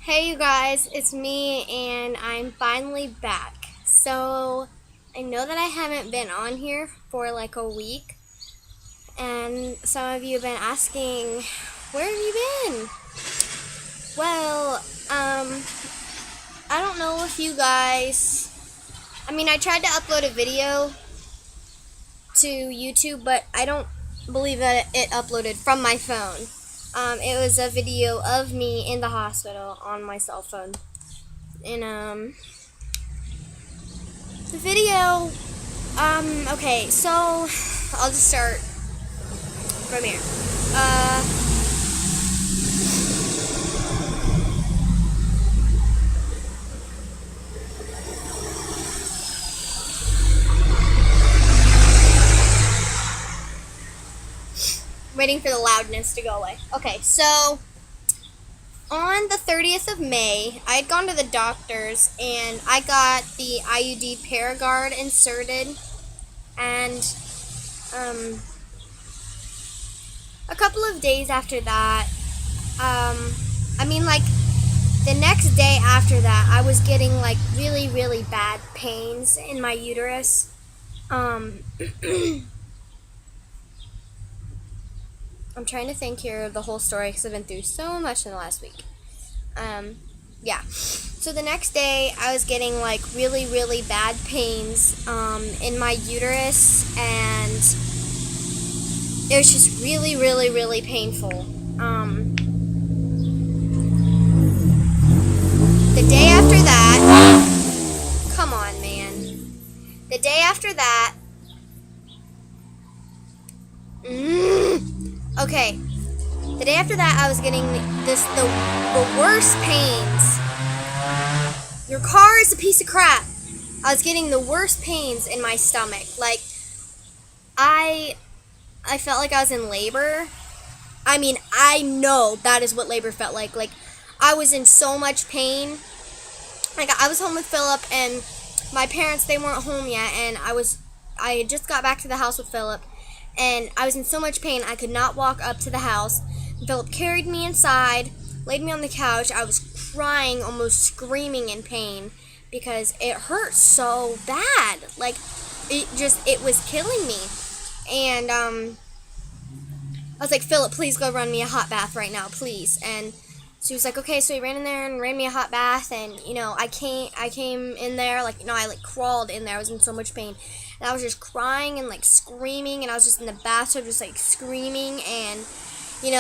Hey you guys, it's me and I'm finally back. So, I know that I haven't been on here for like a week, and some of you have been asking, where have you been? Well, I don't know if you guys, I tried to upload a video to YouTube, but I don't believe that it uploaded from my phone. It was a video of me in the hospital on my cell phone. And, the video, okay, so I'll just start from here. Waiting for the loudness to go away. Okay, so on the 30th of May, I had gone to the doctor's and I got the IUD Paragard inserted, and a couple of days after that, like the next day after that, I was getting like really, really bad pains in my uterus. I'm trying to think here of the whole story because I've been through so much in the last week. Yeah. So the next day, I was getting like really, really bad pains in my uterus, and it was just really, really, really painful. The day after that, come on, man. The day after that, okay. The day after that, I was getting the worst pains. Your car is a piece of crap. I was getting the worst pains in my stomach. Like, I felt like I was in labor. I know that is what labor felt like. Like, I was in so much pain. Like, I was home with Philip, and my parents, they weren't home yet, and I had just got back to the house with Philip, and I was in so much pain I could not walk up to the house. Philip carried me inside, laid me on the couch. I was crying, almost screaming in pain because it hurt so bad. Like, it was killing me. And I was like, Philip, please go run me a hot bath right now, please. And so he was like, okay. So he ran in there and ran me a hot bath, and I came in there, like, I like crawled in there. I was in so much pain, and I was just crying and like screaming, and I was just in the bathtub just like screaming, and it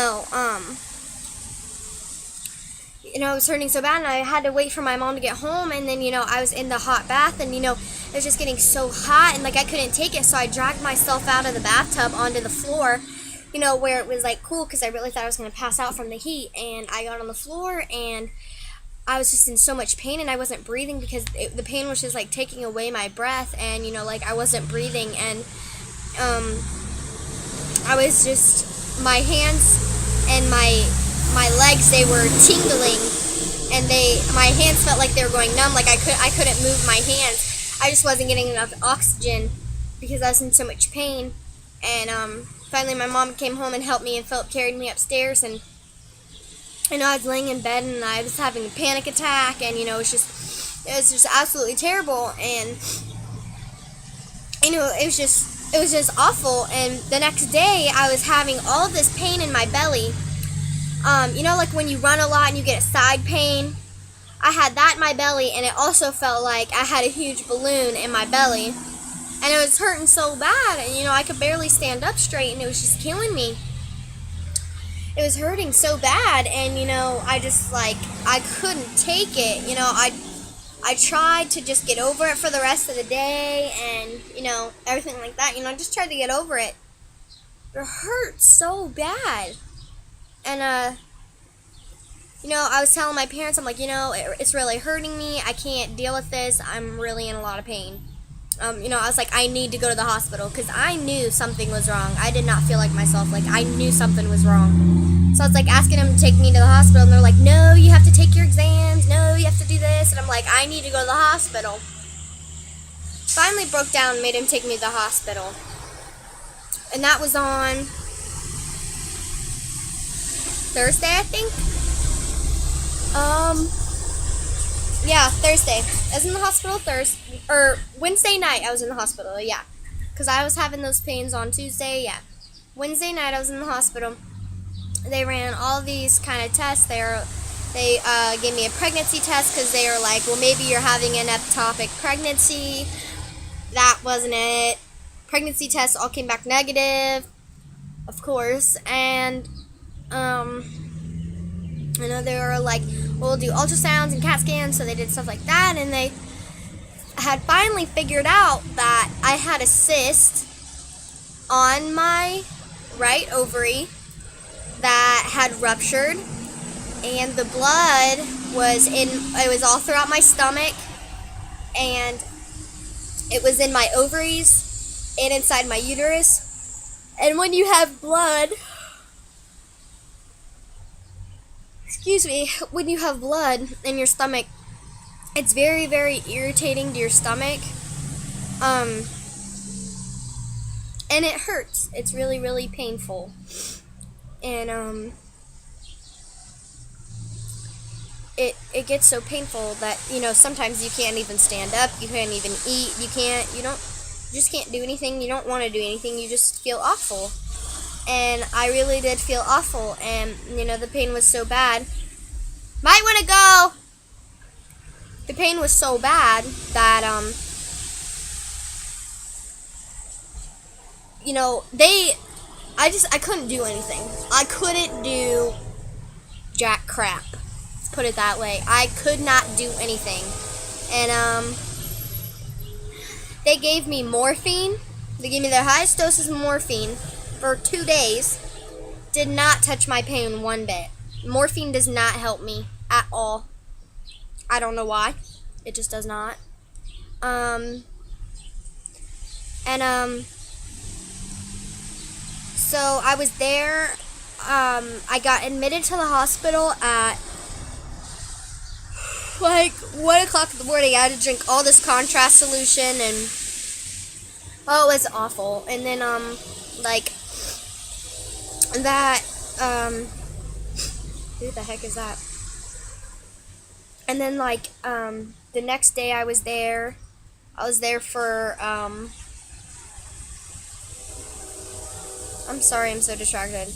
was hurting so bad, and I had to wait for my mom to get home, and then I was in the hot bath, and it was just getting so hot, and like I couldn't take it, so I dragged myself out of the bathtub onto the floor, where it was like cool, because I really thought I was going to pass out from the heat. And I got on the floor, and I was just in so much pain, and I wasn't breathing because the pain was just like taking away my breath, and like I wasn't breathing, and I was just, my hands and my legs, they were tingling, and my hands felt like they were going numb. Like I couldn't move my hands. I just wasn't getting enough oxygen because I was in so much pain. And finally my mom came home and helped me, and Philip carried me upstairs, and I was laying in bed, and I was having a panic attack, and it was just absolutely terrible, and it was just awful. And the next day I was having all of this pain in my belly. Like when you run a lot and you get a side pain, I had that in my belly, and it also felt like I had a huge balloon in my belly, and it was hurting so bad, and I could barely stand up straight, and it was just killing me. It was hurting so bad, and I just like, I couldn't take it. I tried to just get over it for the rest of the day, and everything like that. I just tried to get over it. It hurt so bad. And I was telling my parents, I'm like, it's really hurting me. I can't deal with this. I'm really in a lot of pain. I was like, I need to go to the hospital, because I knew something was wrong. I did not feel like myself. Like, I knew something was wrong. So I was like asking them to take me to the hospital, and they're like, no, you have to take your exams. No, you have to do this. And I'm like, I need to go to the hospital. Finally broke down and made him take me to the hospital. And that was on Thursday, I think. Um, yeah, Thursday. I was in the hospital Thursday, or Wednesday night I was in the hospital, yeah. Because I was having those pains on Tuesday, yeah. Wednesday night I was in the hospital. They ran all these kind of tests. They gave me a pregnancy test because they were like, well, maybe you're having an ectopic pregnancy. That wasn't it. Pregnancy tests all came back negative, of course. And, you know, they were like, we'll do ultrasounds and CAT scans. So they did stuff like that. And they had finally figured out that I had a cyst on my right ovary that had ruptured, and the blood it was all throughout my stomach, and it was in my ovaries and inside my uterus. And when you have blood, when you have blood in your stomach, it's very, very irritating to your stomach. And it hurts. It's really, really painful. And it gets so painful that, you know, sometimes you can't even stand up, you can't even eat, you just can't do anything, you don't want to do anything, you just feel awful. And I really did feel awful, and, you know, the pain was so bad. Might want to go! The pain was so bad that, you know, I couldn't do anything. I couldn't do jack crap. Let's put it that way. I could not do anything. And, they gave me morphine. They gave me the highest doses of morphine for 2 days. Did not touch my pain one bit. Morphine does not help me at all. I don't know why. It just does not. So I was there. I got admitted to the hospital at like 1 o'clock in the morning. I had to drink all this contrast solution, and oh, it was awful. And then like that who the heck is that? And then like the next day I was there for I'm sorry, I'm so distracted.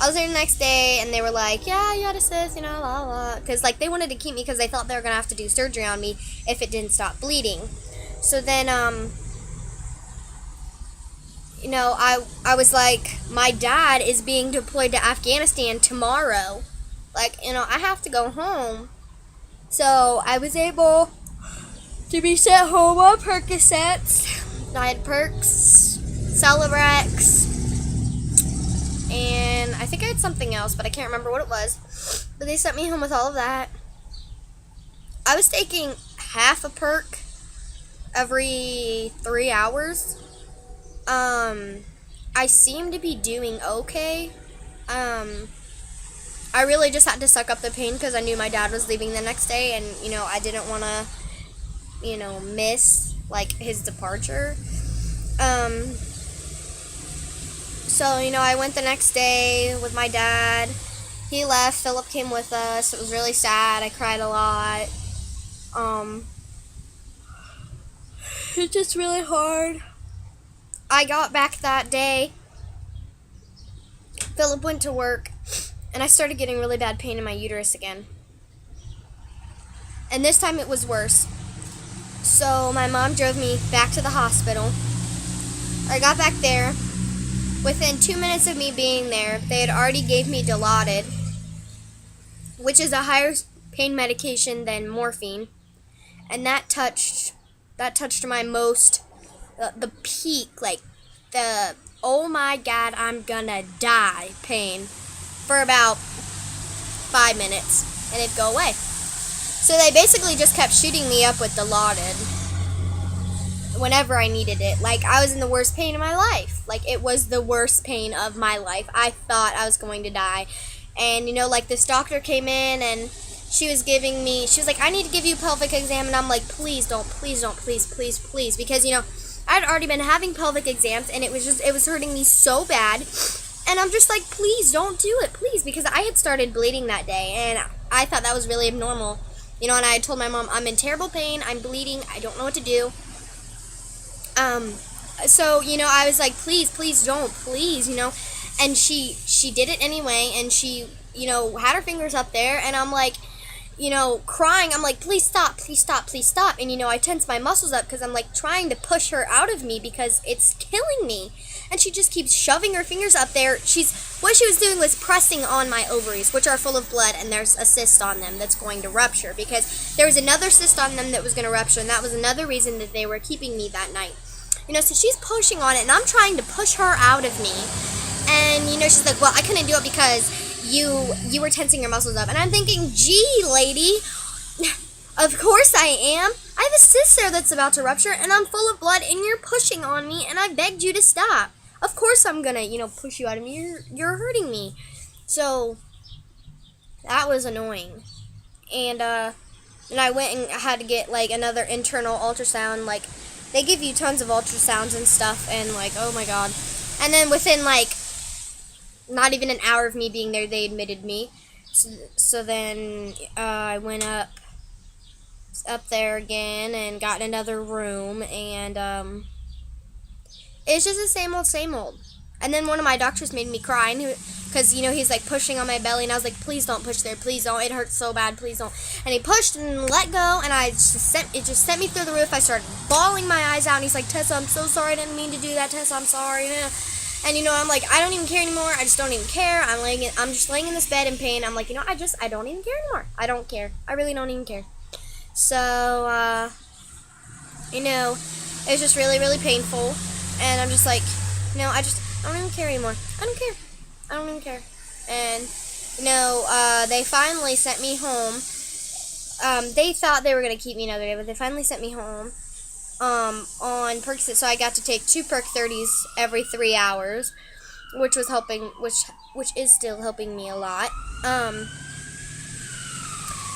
I was there the next day, and they were like, yeah, you had a cyst, you know, blah, blah. Because, like, they wanted to keep me because they thought they were going to have to do surgery on me if it didn't stop bleeding. So then, you know, I was like, my dad is being deployed to Afghanistan tomorrow. Like, you know, I have to go home. So I was able to be sent home on Percocets. I had Percs, Celebrex, and I think I had something else, but I can't remember what it was. But they sent me home with all of that. I was taking half a perk every 3 hours. I seem to be doing okay. I really just had to suck up the pain because I knew my dad was leaving the next day, and, you know, I didn't want to, you know, miss, like, his departure. So, you know, I went the next day with my dad. He left. Philip came with us. It was really sad. I cried a lot. It's just really hard. I got back that day. Philip went to work, and I started getting really bad pain in my uterus again. And this time it was worse. So my mom drove me back to the hospital. I got back there. Within 2 minutes of me being there, they had already gave me Dilaudid, which is a higher pain medication than morphine. And that touched my most, the peak, like the, oh my God, I'm gonna die pain for about 5 minutes, and it'd go away. So they basically just kept shooting me up with Dilaudid whenever I needed it. Like, I was in the worst pain of my life. Like, it was the worst pain of my life. I thought I was going to die. And, you know, like, this doctor came in, and she was like, I need to give you a pelvic exam. And I'm like, please don't, please, please. Because, you know, I'd already been having pelvic exams, and it was hurting me so bad. And I'm just like, please don't do it, please. Because I had started bleeding that day, and I thought that was really abnormal. You know, and I told my mom, I'm in terrible pain, I'm bleeding, I don't know what to do. So, you know, I was like, please don't, please, you know. And she did it anyway, and she, you know, had her fingers up there, and I'm like, you know, crying. I'm like, please stop, please stop, please stop. And, you know, I tense my muscles up because I'm like trying to push her out of me because it's killing me. And she just keeps shoving her fingers up there. What she was doing was pressing on my ovaries, which are full of blood, and there's a cyst on them that's going to rupture because there was another cyst on them that was going to rupture, and that was another reason that they were keeping me that night. You know, so she's pushing on it, and I'm trying to push her out of me. And, you know, she's like, well, I couldn't do it because you were tensing your muscles up. And I'm thinking, gee, lady, of course I am. I have a cyst there that's about to rupture, and I'm full of blood, and you're pushing on me, and I begged you to stop. Of course I'm gonna, you know, push you out of me. You're hurting me. So, that was annoying. And I went and had to get, like, another internal ultrasound. Like, they give you tons of ultrasounds and stuff, and, like, oh my god. And then within, like, not even an hour of me being there, they admitted me. So then I went up there again and got in another room, and it's just the same old. And then one of my doctors made me cry because, you know, he's like pushing on my belly, and I was like, please don't push there, please don't, it hurts so bad, please don't. And he pushed and let go, and it just sent me through the roof. I started bawling my eyes out, and he's like, Tessa, I'm so sorry, I didn't mean to do that, Tessa, I'm sorry. And, you know, I'm like, I don't even care anymore. I just don't even care. I'm just laying in this bed in pain. I'm like, you know, I don't even care anymore. I don't care. I really don't even care. So, you know, it's just really, really painful. And I'm just like, you know, I don't even care anymore. I don't care. I don't even care. And, you know, they finally sent me home. They thought they were going to keep me another day, but they finally sent me home. On Percocet, so I got to take 2 Perc 30s every 3 hours, which was helping, which is still helping me a lot.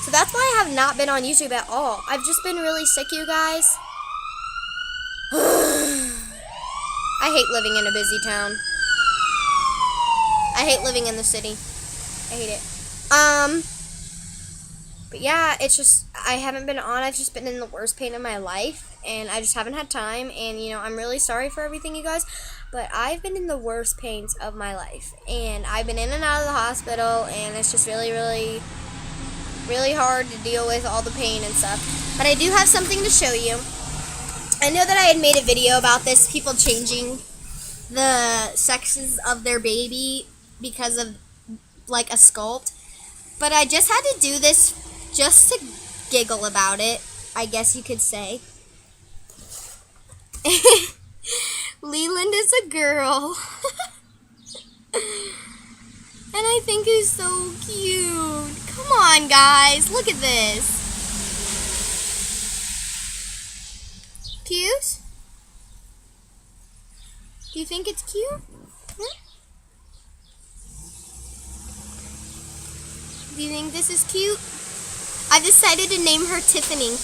So that's why I have not been on YouTube at all. I've just been really sick, you guys. I hate living in a busy town. I hate living in the city. I hate it. But yeah, it's just, I haven't been on. I've just been in the worst pain of my life, and I just haven't had time, and, you know, I'm really sorry for everything, you guys, but I've been in the worst pains of my life, and I've been in and out of the hospital, and it's just really, really, really hard to deal with all the pain and stuff. But I do have something to show you. I know that I had made a video about this, people changing the sexes of their baby because of, like, a sculpt, but I just had to do this just to giggle about it, I guess you could say. Leland is a girl. And I think he's so cute. Come on, guys, look at this. Cute? Do you think it's cute? Hmm? Do you think this is cute? I've decided to name her Tiffany.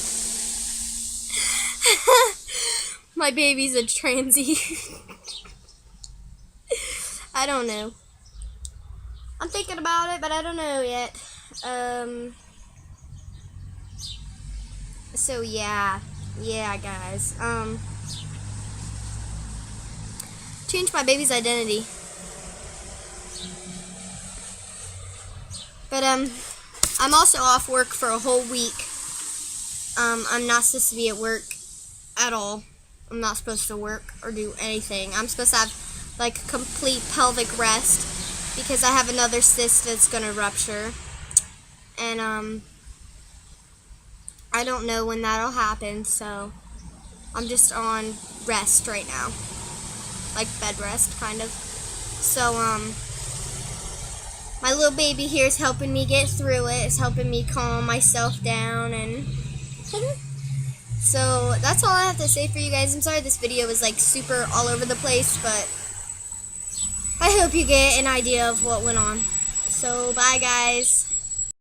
My baby's a transy. I don't know. I'm thinking about it, but I don't know yet. So yeah. Yeah, guys. Change my baby's identity. But, I'm also off work for a whole week. I'm not supposed to be at work at all. I'm not supposed to work or do anything. I'm supposed to have, like, complete pelvic rest because I have another cyst that's gonna rupture. And, I don't know when that'll happen, so I'm just on rest right now. Like, bed rest, kind of. So, my little baby here is helping me get through it. It's helping me calm myself down, and so that's all I have to say for you guys. I'm sorry this video was like super all over the place, but I hope you get an idea of what went on. So bye, guys.